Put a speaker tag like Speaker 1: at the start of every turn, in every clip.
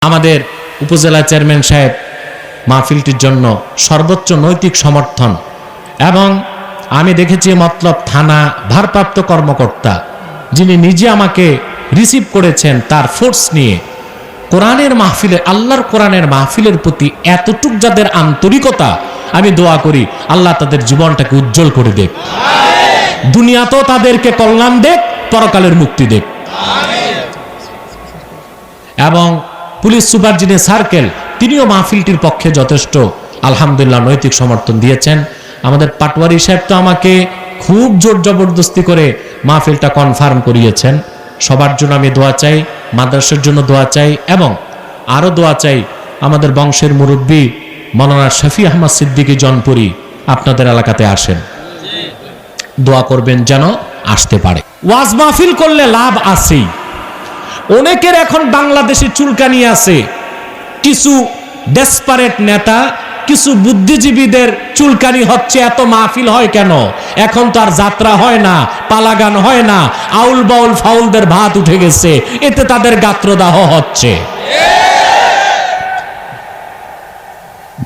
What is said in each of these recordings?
Speaker 1: আমাদের উপজেলা চেয়ারম্যান সাহেব মাহফিলটির জন্য সর্বোচ্চ নৈতিক সমর্থন, এবং আমি দেখেছি মতলব থানা ভারপ্রাপ্ত কর্মকর্তা যিনি নিজে আমাকে রিসিভ করেছেন তার ফোর্স নিয়ে কোরআনের মাহফিলের, আল্লাহর কোরআনের মাহফিলের প্রতি এতটুক যাদের আন্তরিকতা, আমি দোয়া করি আল্লাহ তাদের জীবনটাকে উজ্জ্বল করে দেখ, দুনিয়াতেও তাদেরকে কল্যাণ দেখ, পরকালের মুক্তি দেখ। এবং পুলিশ সুপার যিনি সার্কেল, তিনিও মাহফিলটির পক্ষে যথেষ্ট আলহামদুলিল্লাহ নৈতিক সমর্থন দিয়েছেন। আমাদের পাটওয়ারি সাহেব তো আমাকে খুব জোর জবরদস্তি করে মাহফিলটা কনফার্ম করিয়েছেন। সবার জন্য আমি দোয়া চাই, মাদ্রাসার জন্য দোয়া চাই, এবং আরও দোয়া চাই আমাদের বংশের মুরব্বী মৌলানা শফি আহমদ সিদ্দিকী জনপুরি আপনাদের এলাকাতে আসেন, দোয়া করবেন যেন আসতে পারে। ওয়াজ মাহফিল করলে লাভ আছেই। অনেকের এখন বাংলাদেশে চুলকানি আছে, কিছু ডেসপারেট নেতা, কিছু বুদ্ধিজীবীদের চুলকানি হচ্ছে এত মাহফিল হয় কেন, এখন তো আর যাত্রা হয় না, পালাগান হয় না, আউল বাউল ফাউলদের ভাত উঠে গেছে, এতে তাদের গাত্রদাহ হচ্ছে।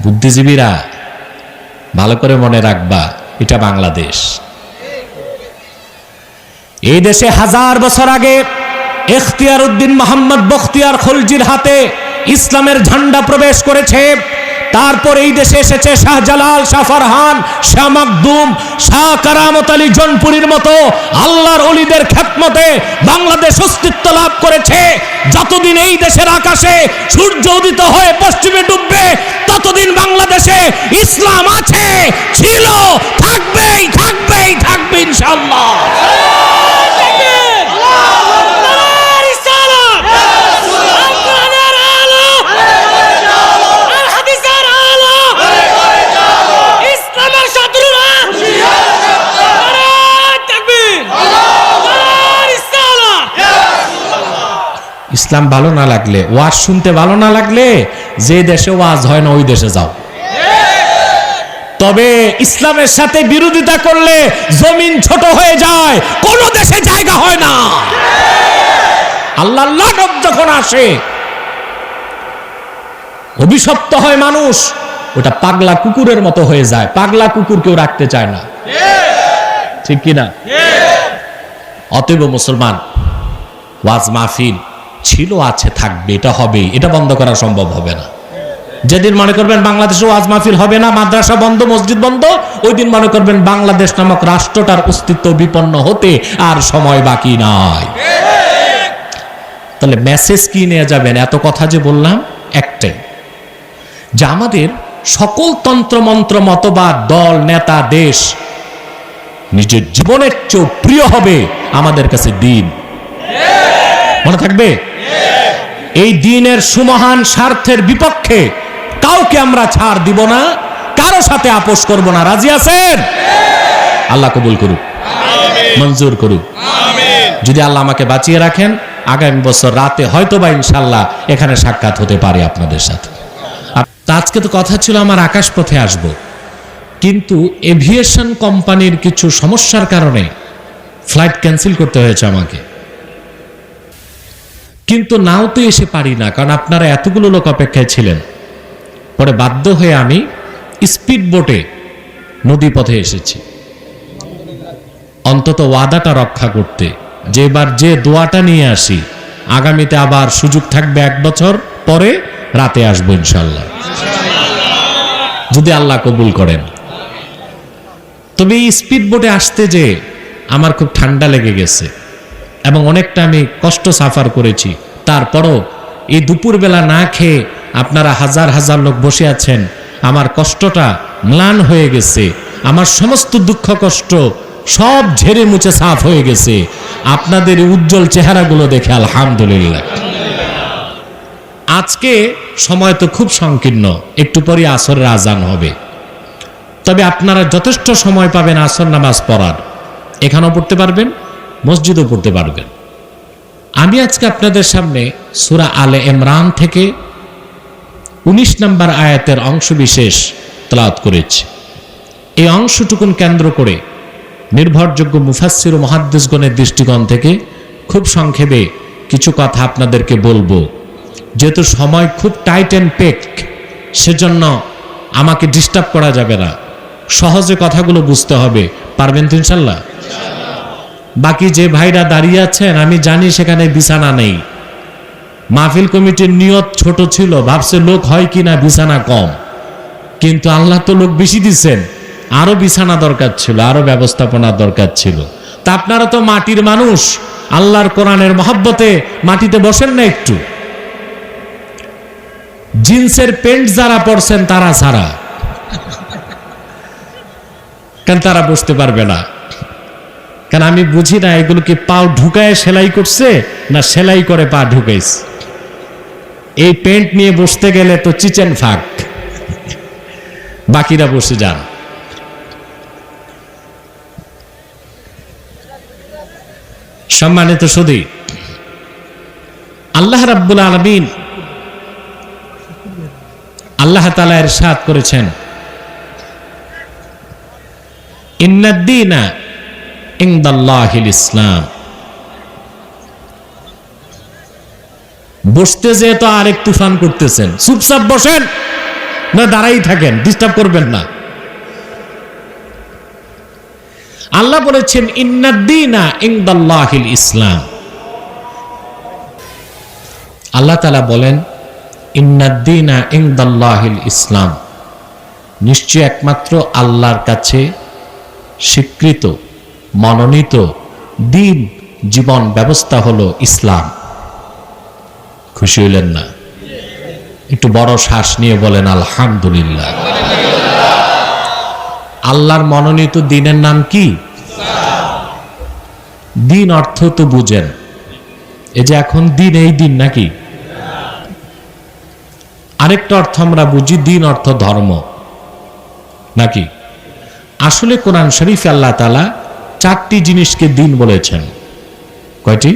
Speaker 1: বুদ্ধিজীবীরা ভালো করে মনে রাখবা, এটা বাংলাদেশ। এই দেশে 1000 বছর আগে ইখতিয়ার উদ্দিন মোহাম্মদ বখতিয়ার খলজির হাতে ইসলামের ঝান্ডা প্রবেশ করেছে। তারপর এই দেশে এসেছে শাহজালাল, শাহ ফরহান, শাহ মাকদুম, শাহ কারামত আলী জনপুরীর মতো আল্লাহর ওলিদের খেদমতে বাংলাদেশ অস্তিত্ব লাভ করেছে। যতদিন এই দেশের আকাশে সূর্য উদিত হয়ে পশ্চিমে ডুববে, ততদিন বাংলাদেশে ইসলাম আছে, ছিল, থাকবেই থাকবেই থাকবে ইনশাআল্লাহ। ইসলাম ভালো না লাগলে, ওয়াজ শুনতে ভালো না লাগলে, যে দেশে ওয়াজ হয় না ওই দেশে যাও। তবে ইসলামের সাথে বিরোধিতা করলে জমিন ছোট হয়ে যায়, কোন দেশে জায়গা হয় না। আল্লাহর লানত যখন আসে, অভিশপ্ত হয় মানুষ, ওটা পাগলা কুকুরের মতো হয়ে যায়। পাগলা কুকুর কেউ রাখতে চায় না, ঠিক কিনা? অতএব মুসলমান, ওয়াজ মাহফিল ছিল, আছে, থাকবে, এটা হবেই, এটা বন্ধ করা সম্ভব হবে না। যেদিন মনে করবেন বাংলাদেশে ওয়াজ মাহফিল হবে না, মাদ্রাসা বন্ধ, মসজিদ বন্ধ, ওই দিন মনে করবেন বাংলাদেশ নামক রাষ্ট্রটার অস্তিত্ব বিপন্ন হতে আর সময় বাকি নাই। তাহলে মেসেজ কি নিয়ে যাবেন? এত কথা যে বললাম, একটাই, যে আমাদের সকল তন্ত্রমন্ত্র, মতবাদ, দল, নেতা, দেশ, নিজের জীবনের চেয়েও প্রিয় হবে আমাদের কাছে দিন। মনে থাকবে, এই দিনের সুমহান স্বার্থের বিপক্ষে কাউকে আমরা ছাড় দিব না, কারো সাথে আপোষ করব না। রাজি আছেন? আল্লাহ কবুল করুক, মঞ্জুর করুক। যদি আল্লাহ আমাকে বাঁচিয়ে রাখেন, আগামী বছর রাতে হয়তোবা ইনশাল্লাহ এখানে সাক্ষাৎ হতে পারে আপনাদের সাথে। আজকে তো কথা ছিল আমার আকাশপথে আসব, কিন্তু এভিয়েশন কোম্পানির কিছু সমস্যার কারণে ফ্লাইট ক্যান্সেল করতে হয়েছে আমাকে। কিন্তু নাও তো এসে পারি না, কারণ আপনারা এতগুলো লোক অপেক্ষায় ছিলেন। পরে বাধ্য হয়ে আমি স্পিড বোটে নদী পথে এসেছি, অন্তত ওয়াদাটা রক্ষা করতে, যে এবার যে দোয়াটা নিয়ে আসি, আগামীতে আবার সুযোগ থাকবে 1 বছর পরে রাতে আসবো ইনশাল্লাহ, যদি আল্লাহ কবুল করেন। তবে এই স্পিড বোটে আসতে যে আমার খুব ঠান্ডা লেগে গেছে, এবং অনেকটা আমি কষ্ট সাফার করেছি। তারপরও এই দুপুরবেলা না খেয়ে আপনারা হাজার হাজার লোক বসে আছেন, আমার কষ্টটা ম্লান হয়ে গেছে, আমার সমস্ত দুঃখ কষ্ট সব ঝেড়ে মুছে সাফ হয়ে গেছে আপনাদের উজ্জ্বল চেহারাগুলো দেখে, আলহামদুলিল্লাহ। আজকে সময় তো খুব সংকীর্ণ, একটু পরে আসরের আজান হবে, তবে আপনারা যথেষ্ট সময় পাবেন আসর নামাজ পড়ার। এখানেও পড়তে পারবেন, মসজিদও পড়তে পারবেন। আমি আজকে আপনাদের সামনে সূরা আলে ইমরান থেকে 19 নম্বর আয়াতের অংশ বিশেষ তেলাওয়াত করেছি। এই অংশটুকুন কেন্দ্র করে নির্ভরযোগ্য মুফাসসির ও মুহাদ্দিসগণের দৃষ্টিকোণ থেকে খুব সংক্ষেপে কিছু কথা আপনাদেরকে বলবো। যেহেতু সময় খুব টাইট অ্যান্ড পেক, সেজন্য আমাকে ডিস্টার্ব করা যাবে না, সহজে কথাগুলো বুঝতে হবে। পারবেন তো ইনশাল্লাহ? বাকি যে ভাইরা দাঁড়িয়ে আছেন, আমি জানি সেখানে বিছানা নেই। মাহফিল কমিটির নিয়ত ছোট ছিল, ভাবছে লোক হয় কিনা বিছানা কম, কিন্তু আল্লাহ তো লোক বেশি দিচ্ছেন, আরো বিছানা দরকার ছিল, আরো ব্যবস্থাপনা দরকার ছিল। তা আপনারা তো মাটির মানুষ, আল্লাহর কোরআনের মহব্বতে মাটিতে বসেন না একটু? জিন্সের প্যান্ট যারা পরছেন তারা ছাড়া, কেন তারা বসতে পারবে না? কেন আমি বুঝি না, এগুলো কি পাও ঢুকায় সেলাই করছে না সেলাই করে পা ঢুকাইছে? এই প্যান্ট নিয়ে বসতে গেলে তো চিচেন ফাঁক, বাকিরা বসে যান। সম্মানিত সুধী, আল্লাহ রাব্বুল আলামিন আল্লাহ তাআলা ইরশাদ করেছেন, ইন্নাদ-দীনা ইনদাল্লাহিল ইসলাম। বসতে যেয়ে তো আরেক তুফান করতেছেন, চুপচাপ বসেন না দাঁড়াই থাকেন, ডিস্টার্ব করবেন না। আল্লাহ বলেছেন ইন্নাদ-দীনা ইনদাল্লাহিল ইসলাম। আল্লাহ তাআলা বলেন ইন্নাদ-দীনা ইনদাল্লাহিল ইসলাম, নিশ্চয় একমাত্র আল্লাহর কাছে স্বীকৃত মনোনীত দিন জীবন ব্যবস্থা হলো ইসলাম। খুশি হইলেন না? একটু বড় শ্বাস নিয়ে বলেন আলহামদুলিল্লাহ। আল্লাহর মনোনীত দিনের নাম কি? দিন অর্থ তো বুঝেন, এই যে এখন দিন, এই দিন নাকি? আরেকটা অর্থ আমরা বুঝি, দিন অর্থ ধর্ম নাকি? আসলে কোরআন শরীফে আল্লাহ তাআলা চারটি জিনিসকে দিন বলেছেন। কয়টি?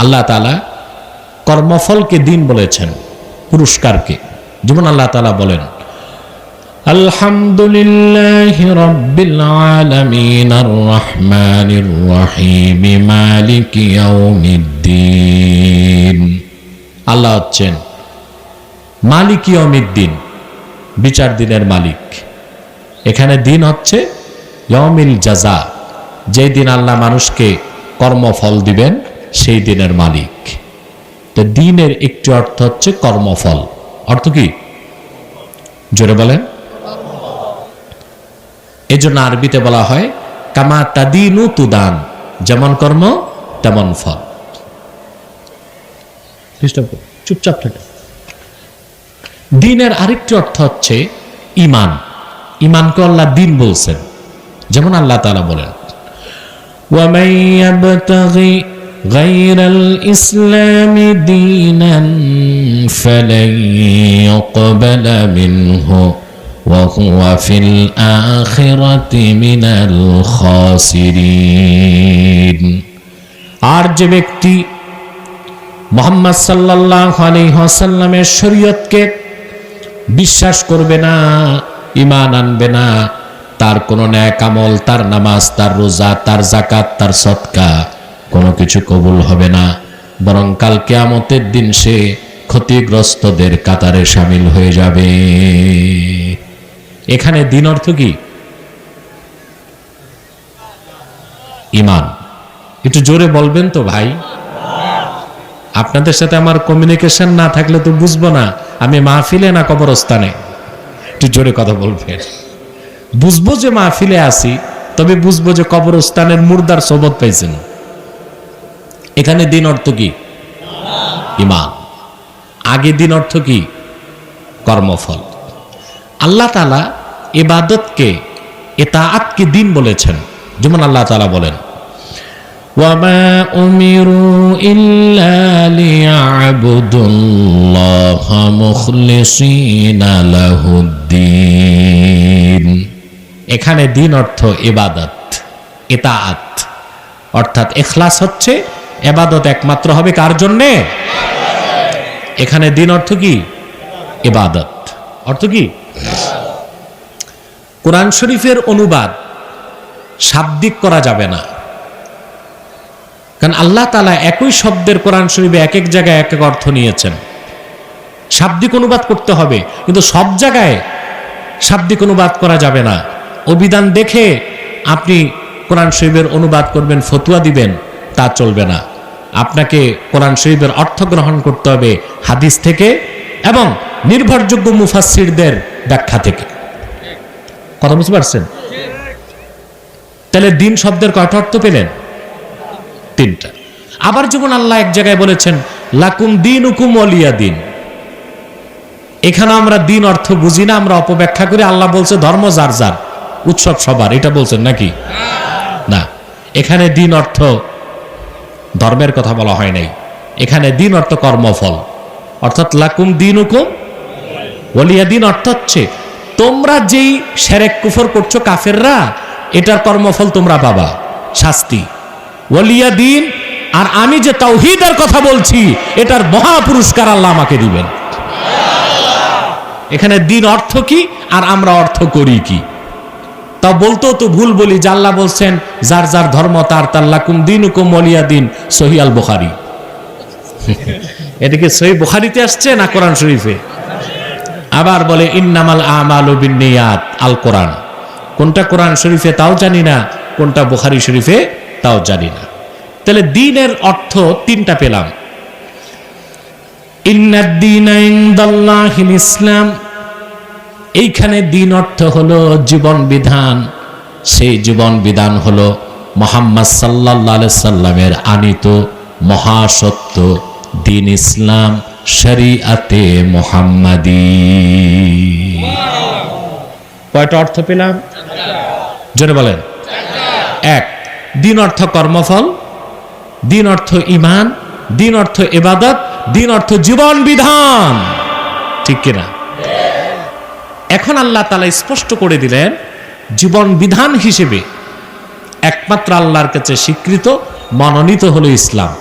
Speaker 1: আল্লাহ তাআলা কর্মফলকে দিন বলেছেন, পুরস্কারকে। যেমন আল্লাহ তাআলা বলেন আলহামদুলিল্লাহি রাব্বিল আলামিন আর রহমানির রহিম মালিকি ইয়াউমিদ্দিন। আল্লাহ হচ্ছেন মালিক ইয়াউমিদ্দিন, বিচার দিনের মালিক। এখানে দিন হচ্ছে ইয়াউমিল জাযা, যেই দিন আল্লাহ মানুষকে কর্মফল দিবেন, সেই দিনের মালিক। তো দিনের একটি অর্থ হচ্ছে কর্মফল। অর্থ কি? জোরে বলেন। এজন্য আরবিতে বলা হয় কামা তাদিনু তুদান, যেমন কর্ম তেমন ফল। চুপচাপ থাকে। দিনের আরেকটি অর্থ হচ্ছে ঈমান। ঈমানকে আল্লাহ দিন বলছেন। যেমন আল্লাহ তাআলা বলেন ওয়ামান ইয়াবতাগি গায়রাল ইসলামি দীনান ফালান ইউকবালা মিনহু ওয়া হুয়া ফিল আখিরাতি মিনাল খাসিরিন। আর যে ব্যক্তি মুহাম্মদ সাল্লাল্লাহু আলাইহি ওয়াসাল্লামের শরীয়তকে বিশ্বাস করবে না, ঈমান আনবে না, তার কোনো নেক আমল, তার নামাজ, তার রোজা, তার যাকাত, তার সদকা কোনো কিছু কবুল হবে না, বরং কাল কিয়ামতের দিন সে ক্ষতিগ্রস্তদের কাতারে শামিল হয়ে যাবে। এখানে দিন অর্থ কি? ঈমান। একটু জোরে বলবেন তো ভাই। আপনাদের সাথে আমার কমিউনিকেশন না থাকলে তো বুঝবো না আমি মাহফিলে না কবরস্থানে। একটু জোরে কথা বলবেন। বুঝবো যে মাহফিলে আছি, তবে বুঝবো যে কবরস্থানের মুর্দার সোবত পাইছেন। এখানে দিন অর্থ কি? ঈমান। আগে দিন অর্থ কি? কর্মফল। আল্লাহ তাআলা ইবাদতকে, ইতাআতকে দিন বলেছেন। যেমন আল্লাহ তাআলা বলেন وَمَا أُمِرُوا إِلَّا لِيَعْبُدُوا اللَّهَ مُخْلِصِينَ لَهُ الدِّينَ। এখানে দিন অর্থ ইবাদত, ইতাআত, অর্থাৎ ইখলাস হচ্ছে ইবাদত একমাত্র হবে কার জন্য? এখানে দিন অর্থ কি? ইবাদত। অর্থ কি? কোরআন শরীফের অনুবাদ শাব্দিক করা যাবে না, কারণ আল্লাহ তাআলা একই শব্দের কোরআন শরীফে এক এক জায়গায় এক এক অর্থ নিয়েছেন। শাব্দিক অনুবাদ করতে হবে, কিন্তু সব জায়গায় শাব্দিক অনুবাদ করা যাবে না। অভিধান দেখে আপনি কোরআন শরীফের অনুবাদ করবেন, ফতুয়া দিবেন, তা চলবে না। আপনাকে কোরআন শরীফের অর্থ গ্রহণ করতে হবে হাদিস থেকে এবং নির্ভরযোগ্য মুফাসসিরদের ব্যাখ্যা থেকে। কথা বুঝতে পারছেন? তাহলে দিন শব্দের কয়টা অর্থ পেলেন? তিনটা। আবার যেমন আল্লাহ এক জায়গায় বলেছেন লাকুম দীনুকুম ওয়ালিয়া দিন। এখানে আমরা দিন অর্থ বুঝি না, আমরা অপব্যাখ্যা করি। আল্লাহ বলছে ধর্ম যার যার, উৎসব সবার, এটা বলছেন নাকি? না, এখানে দিন অর্থ ধর্মের কথা বলা হয় নাই। এখানে দিন অর্থ কর্মফল, অর্থাৎ লাকুম দীনুকুম ওয়ালিয়া দিন অর্থ হচ্ছে তোমরা যেই শিরক কুফর করছো কাফেররা, এটার কর্মফল তোমরা পাবা, শাস্তি। ওয়ালিয়া দিন, আর আমি যে তাওহীদের কথা বলছি এটার মহা পুরস্কার আল্লাহ আমাকে দিবেন। এখানে দিন অর্থ কি আর আমরা অর্থ করি কি? তা বলতেও তো ভুল বলি যে আল্লাহ বলছেন যার যার ধর্ম তার তার, লাকুম দীনুকুম ওয়ালিয়া দিন, সহিহ আল বুখারী। এটা কি সহিহ বুখারীতে আসছে না কোরআন শরীফে? আবার বলে ইন্নামাল আমালু বিন্নিয়াত, আল কোরআন। কোনটা কোরআন শরীফে তাও জানি না, কোনটা বুখারী শরীফে তাও জানি না। তাহলে দিনের অর্থ তিনটা পেলাম। ইন্নাদ-দীনা ইনদাল্লাহিল ইসলাম, এইখানে দিন অর্থ হলো জীবন বিধান। সেই জীবন বিধান হলো মুহাম্মদ সাল্লাল্লাহু আলাইহি সাল্লামের আনিত মহাসত্য দিন ইসলাম, শরীআতে মুহাম্মাদি। কয়টা অর্থ পেলাম? জোরে বলেন। এক, দিন অর্থ কর্মফল, দিন অর্থ ঈমান, দিন অর্থ ইবাদত, দিন অর্থ জীবন বিধান। ঠিক কিনা? এখন আল্লাহ তাআলা স্পষ্ট করে দিলেন জীবন বিধান হিসেবে একমাত্র আল্লাহর কাছে স্বীকৃত মনোনীত হলো ইসলাম।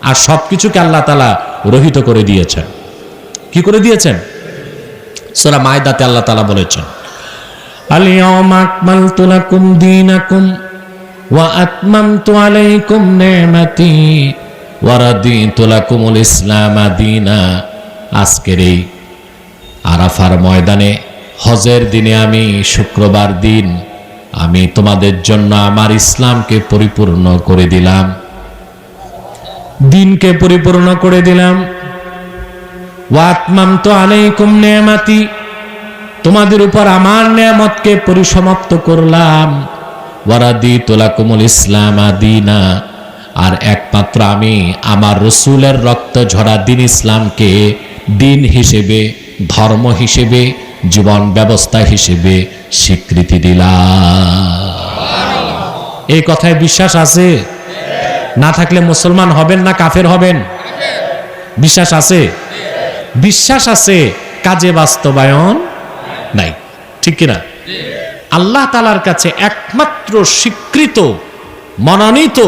Speaker 1: আর সবকিছুকে আল্লাহ তাআলা রহিত করে দিয়েছেন। কি করে দিয়েছেন? সূরা মায়দাতে আল্লাহ তাআলা বলেছেন আল ইয়াওমা আকমালতু লাকুম দীনাকুম ওয়া আতমামতু আলাইকুম নি'মাতি ওয়া রাদিতু লাকুমুল ইসলামা দীনা। আজকের এই আরাফার ময়দানে হজের দিনে আমি শুক্রবার দিন আমি তোমাদের জন্য আমার ইসলামকে পরিপূর্ণ করে দিলাম, দিনকে পরিপূর্ণ করে দিলাম। ওয়া আতমামতু আলাইকুম নি'মাতি, তোমাদের উপর আমার নেয়ামতকে পরিসমাপ্ত করলাম। ওয়া রাদিতু লাকুমুল ইসলামা দীনা, আর একমাত্র আমি আমার রাসূলের রক্ত ঝরা দিন ইসলামকে দিন হিসেবে, ধর্ম হিসেবে, জীবন ব্যবস্থা হিসেবে স্বীকৃতি দিলাম। এই কথায় বিশ্বাস আছে? না থাকলে মুসলমান হবেন না কাফের হবেন? বিশ্বাস আছে? বিশ্বাস আছে, কাজে বাস্তবায়ন নাই। ঠিক কিনা? আল্লাহ তাআলার কাছে একমাত্র স্বীকৃত মনোনীত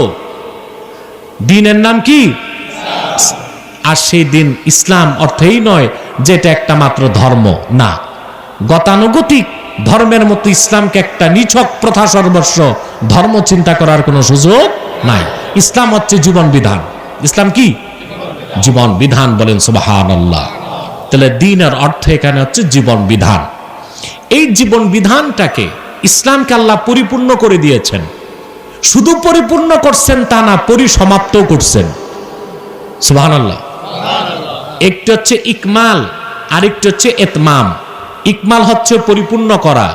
Speaker 1: দিনের নাম কি? আর সেই দিন ইসলাম অর্থেই নয় যেটা একটা মাত্র ধর্ম, না। গতানুগতিক ধর্মের মতো ইসলামকে একটা নিছক প্রথা সর্বস্ব ধর্ম চিন্তা করার কোনো সুযোগ নাই। ইসলাম হচ্ছে জীবন বিধান। ইসলাম কি? জীবন বিধান। বলেন সুবহানাল্লাহ। তাহলে দিনের অর্থ এখানে হচ্ছে জীবন বিধান। এই জীবন বিধানটাকে ইসলামকে আল্লাহ পরিপূর্ণ করে দিয়েছেন। শুধু পরিপূর্ণ করছেন তা না, পরিসমাপ্ত করছেন। সুবহানাল্লাহ। একটি হচ্ছে ইকমাল, আরেকটি হচ্ছে ইতমাম। ইকমাল হচ্ছে পরিপূর্ণ করা,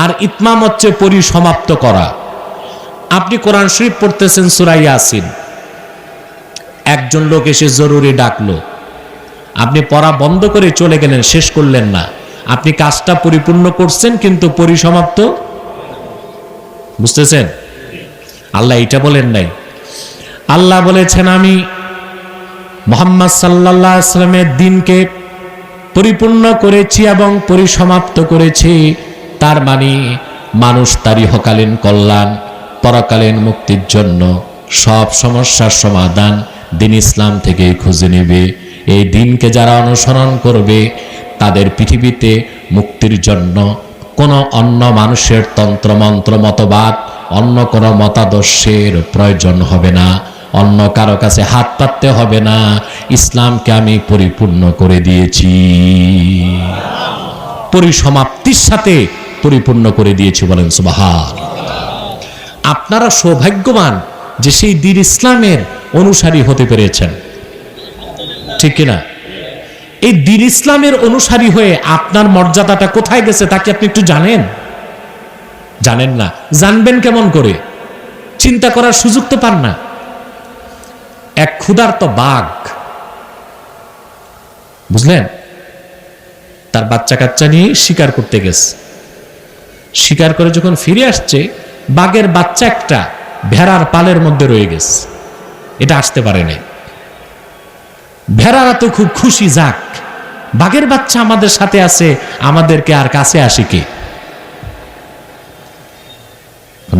Speaker 1: আর ইতমাম হচ্ছে পরিসমাপ্ত করা। আপনি কোরআন শরীফ পড়তেছেন সূরা ইয়াসিন, একজন লোক এসে জরুরি ডাকলো, আপনি পড়া বন্ধ করে চলে গেলেন, শেষ করলেন না। আপনি কাজটা পরিপূর্ণ করছেন কিন্তু পরিসমাপ্ত। বুঝতেছেন? আল্লাহ এটা বলেন নাই। আল্লাহ বলেছেন আমি মুহাম্মদ সাল্লাল্লাহু আলাইহি ওয়াসাল্লামের দিনকে পরিপূর্ণ করেছি এবং পরিসমাপ্ত করেছি। তার মানে মানুষ তার ইহকালীন কল্যাণ, পরকালীন মুক্তির জন্য সব সমস্যার সমাধান দিন ইসলাম থেকেই খুঁজে নেবে। এই দিনকে যারা অনুসরণ করবে তাদের পৃথিবীতে মুক্তির জন্য কোনো অন্য মানুষের তন্ত্রমন্ত্র মতবাদ, অন্য কোনো মতাদর্শের প্রয়োজন হবে না। অন্য কারো কাছে হাত পাততে হবে না, ইসলামকে আমি পরিপূর্ণ করে দিয়েছি, পরিসমাপ্তির সাথে পরিপূর্ণ করে দিয়েছি। বলেন সুবহান। আপনারা সৌভাগ্যবান যে সেই দ্বীন ইসলামের অনুসারী হতে পেরেছেন, ঠিক কিনা? এই দ্বীন ইসলামের অনুসারী হয়ে আপনার মর্যাদাটা কোথায় গেছে তা কি আপনি একটু জানেন? জানেন না। জানবেন কেমন করে? চিন্তা করার সুযোগ তো পান না। এক ক্ষুধার্ত বাঘ, বুঝলেন, তার বাচ্চা কাচ্চা নিয়ে শিকার করতে গেছে। শিকার করে যখন ফিরে আসছে, বাঘের বাচ্চা একটা ভেড়ার পালের মধ্যে রয়ে গেছে, এটা আসতে পারে নাই। ভেড়ারা তো খুব খুশি, যাক বাঘের বাচ্চা আমাদের সাথে আছে, আমাদেরকে আর কাছে আসি কি।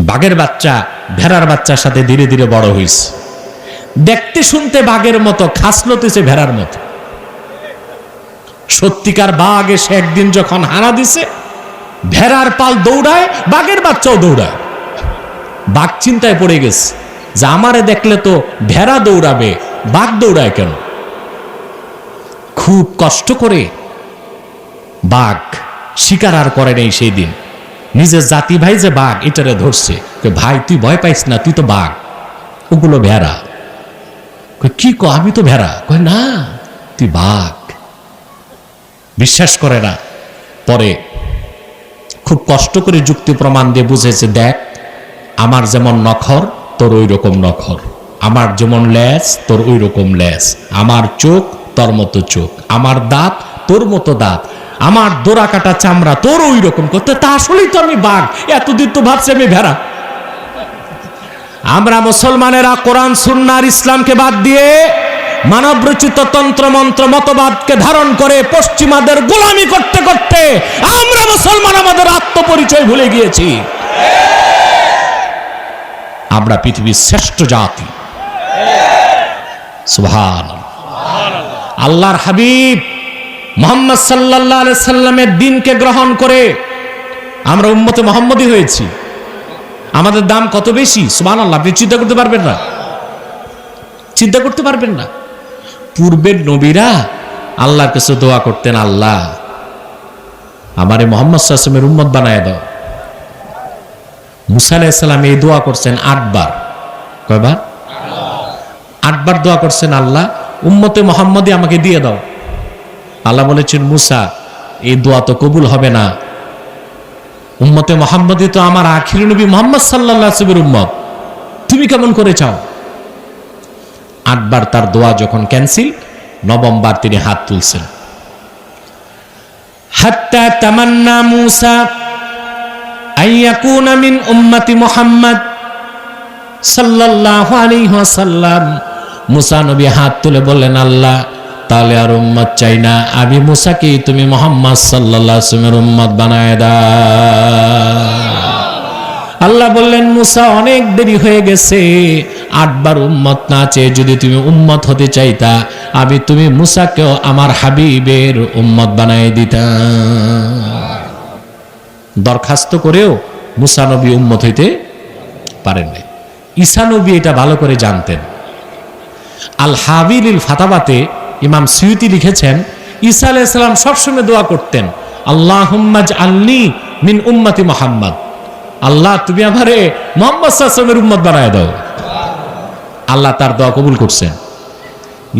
Speaker 1: বাঘের বাচ্চা ভেড়ার বাচ্চার সাথে ধীরে ধীরে বড় হয়েছে, দেখতে শুনতে বাঘের মতো, খাসলতেছে ভেড়ার মতো। সত্যিকার বাঘ এসে একদিন যখন হানা দিছে, ভেড়ার পাল দৌড়ায়, বাঘের বাচ্চাও দৌড়ায়। বাঘ চিন্তায় পড়ে গেছে যে আমারে দেখলে তো ভেড়া দৌড়াবে, বাঘ দৌড়ায় কেন? খুব কষ্ট করে বাঘ শিকার আর করে নেই সেই দিন। নিজের জাতি ভাই যে বাঘ, এটারে ধরছে। ভাই তুই ভয় পাইস না, তুই তো বাঘ, ওগুলো ভেড়া। কি কো, আমি তো ভেড়া। কয় না, তুই বাঘ। বিশ্বাস করে না। পরে খুব কষ্ট করে যুক্তি প্রমাণ দিয়ে বুঝেছে, দেখ আমার যেমন নখর তোর ওই রকম নখর, আমার যেমন লেজ তোর ওই রকম লেজ, আমার চোখ তোর মতো চোখ, আমার দাঁত তোর মতো দাঁত, আমার দোরা কাটা চামড়া তোর ওই রকম করতে। তা আসলেই তো আমি বাঘ, এতদিন তো ভাবছি আমি ভেড়া। আমরা মুসলমানেরা কোরআন সুন্নাহ ইসলামকে বাদ দিয়ে মানবরচিত তন্ত্র মন্ত্র মতবাদকে ধারণ করে পশ্চিমাদের গোলামি করতে করতে আমরা মুসলমান আমাদের আত্মপরিচয় ভুলে গিয়েছি। আমরা পৃথিবীর শ্রেষ্ঠ জাতি। সুবহানাল্লাহ। আল্লাহর হাবিব মুহাম্মদ সাল্লাল্লাহু আলাইহি সাল্লামের দ্বীনকে গ্রহণ করে আমরা উম্মতে মুহাম্মদী হয়েছি। আমাদের দাম কত বেশি! সুবহানাল্লাহ। আপনি চিন্তা করতে পারবেন না, চিন্তা করতে পারবেন না। পূর্বের নবীরা আল্লাহর কাছে দোয়া করতেন, আল্লাহ আমারে মুহাম্মদ সাল্লাল্লাহু আলাইহি ওয়াসাল্লামের উম্মত বানায় দাও। মুসা আলাইহিস সালাম এই দোয়া করছেন 8 বার। কয়বার? 8 বার দোয়া করছেন, আল্লাহ উম্মতে মুহাম্মদী আমাকে দিয়ে দাও। আল্লাহ বলেছেন, মুসা এই দোয়া তো কবুল হবে না, উম্মতে মুহাম্মদী তো আমার আখির নবী মুহাম্মদ সাল্লাল্লাহু আলাইহি ওয়াসাল্লামের উম্মত, তুমি কেমন করে চাও? 8 বার তার দোয়া যখন ক্যান্সেল, 9ম বার তিনি হাত তুলছেন। হাত্তা তামান্না মুসা আইয়াকুনা মিন উম্মতি মুহাম্মদ সাল্লাল্লাহু আলাইহি ওয়াসাল্লাম। মুসা নবী হাত তুলে বললেন, আল্লাহ তাহলে আর উম্মত চাই না, আমি মুসাকে তুমি মুহাম্মদ সাল্লাল্লাহু আলাইহি ওয়াসাল্লামের উম্মত বানায় দাও। আল্লাহ বললেন, মুসা অনেক দেরি হয়ে গেছে, 8 বার উম্মত না চেয়ে যদি তুমি উম্মত হতে চাইতা, আমি তুমি মুসাকেও আমার হাবিবের উম্মত বানায় দিতাম। দরখাস্ত করেও মুসা নবী উম্মত হইতে পারেন নাই। ঈসা নবী এটা ভালো করে জানতেন। আল হাবিলিল ফাতাবাতে ইমাম সুয়ুতি লিখেছেন, ঈসা আলাইহিস সালাম সবসময় দোয়া করতেন, আল্লাহুম্মা জাআলনি মিন উম্মতি মুহাম্মদ, আল্লাহ তুমি আমারে মুহাম্মদ সাল্লাল্লাহু আলাইহি ওয়াসাল্লামের উম্মত বানায় দাও। আল্লাহ তার দোয়া কবুল করছেন।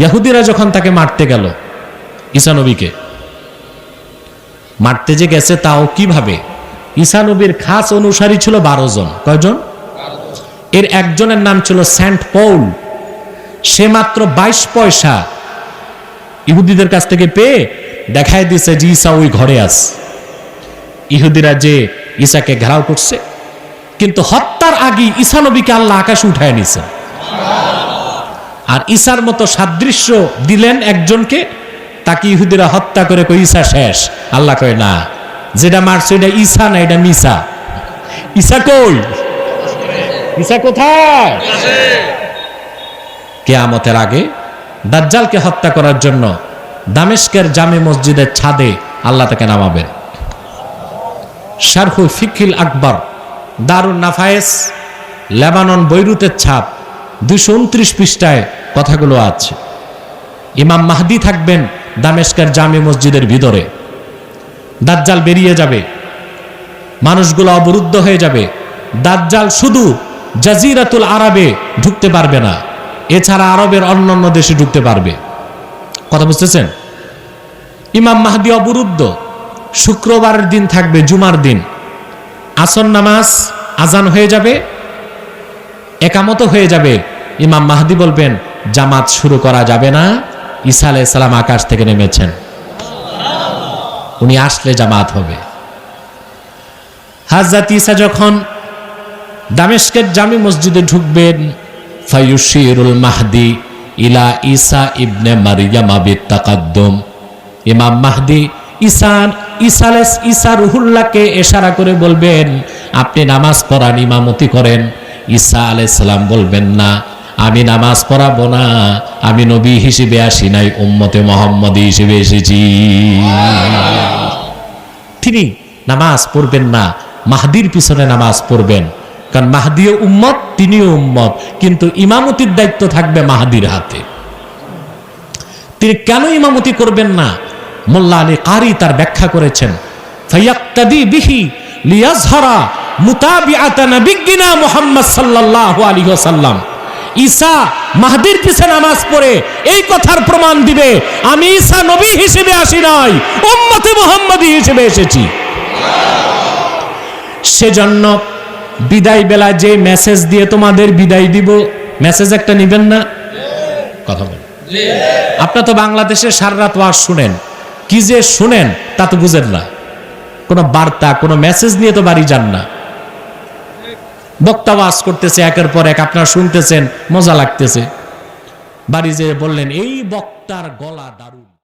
Speaker 1: ইহুদিরা যখন তাকে মারতে গেল, ঈসা নবীকে মারতে যে গেছে তাও কিভাবে? ঈসা নবীর খাস অনুসারী ছিল 12 জন। কয়জন? এর একজনের নাম ছিল সেন্ট পৌল। সে মাত্র 22 পয়সা ইহুদিদের কাছ থেকে পেয়ে দেখায় দিছে যে ঈসা ওই ঘরে আছে। ইহুদিরা যে ঈসাকে ঘেরাও করছে, কিন্তু হত্যার আগে ঈসা নবীকে আল্লাহ আকাশে উঠায় নিছেন। আর ঈসার মতো সাদৃশ্য দিলেন একজনকে, তাকে ইহুদিরা হত্যা করে কই ঈসা শেষ। আল্লাহ কয় না, যেটা মারছে এটা ঈসা না, এটা মিসা। ঈসা কই? ঈসা কোথায়? কিয়ামতের আগে দাজ্জালকে হত্যা করার জন্য দামেস্কের জামে মসজিদের ছাদে আল্লাহ তাকে নামাবেন। শারহুল ফিকহিল আকবর, দারুন নাফায়েস, লেবানন বৈরুতের ছাপ, 229 পৃষ্ঠায় কথাগুলো আছে। ইমাম মাহদি থাকবেন দামেস্কের জামে মসজিদের ভিতরে, দাজ্জাল বেরিয়ে যাবে, মানুষগুলো অবরুদ্ধ হয়ে যাবে। দাজ্জাল শুধু জাজিরাতুল আরবে ঢুকতে পারবে না, এছাড়া আরবের অন্যান্য দেশে ঢুকতে পারবে। কথা বুঝতেছেন? ইমাম মাহদি অবরুদ্ধ। শুক্রবারের দিন থাকবে, জুমার দিন, আসর নামাজ আজান হয়ে যাবে, একামত হয়ে যাবে। ইমাম মাহদি বলবেন জামাত শুরু করা যাবে না, ঈসা আলাইহিস সালাম আকাশ থেকে নেমেছেন, উনি আসলে জামাত হবে। হযরত ঈসা যখন দামেস্কের জামে মসজিদে ঢুকবেন, ফায়ুশিরুল মাহদি ইলা ঈসা ইবনে মারইয়াম বিত্তাকাদ্দুম, ইমাম মাহদি ঈসা রুহুল্লাহকে ইশারা করে বলবেন আপনি নামাজ পড়ান, ইমামতি করেন। ঈসা আলাইহিস সালাম বলবেন না, আমি নামাজ পড়াবো না, আমি নবী হিসেবে আসি নাই, উম্মতে মুহাম্মদী হিসেবে এসেছি। তিনি নামাজ পড়বেন না, মাহদির পিছনে নামাজ পড়বেন, কারণ মাহদিও উম্মত, তিনিও উম্মত, কিন্তু ইমামতির দায়িত্ব থাকবে মাহদির হাতে। তিনি কেন ইমামতি করবেন না? মোল্লা আলী কারি তার ব্যাখ্যা করেছেন, ফায়াক্তাদি বিহি লিয়াজহারা মুতাবিআতা নাবিয়িনা মুহাম্মদ সাল্লাল্লাহু আলাইহি ওয়াসাল্লাম। ঈসা মাহদির পিছে নামাজ পড়ে এই কথার প্রমাণ দিবে আমি ঈসা নবী হিসেবে আসি নাই, উম্মতে মুহাম্মদী হিসেবে এসেছি। সেজন্য বিদায় বেলা যে মেসেজ দিয়ে তোমাদের বিদায় দিব, মেসেজ একটা নিবেন না? কথা বলেন। আপনারা তো বাংলাদেশে সারা রাত ওয়াজ শুনেন, কি যে শুনেন তা তো বুঝেন না, কোনো বার্তা কোনো মেসেজ নিয়ে তো বাড়ি যান না। বক্তা ওয়াজ করতেছে একের পর এক, আপনারা শুনতেছেন, মজা লাগতেছে, বাড়ি যেয়ে বললেন এই বক্তার গলা দারুণ।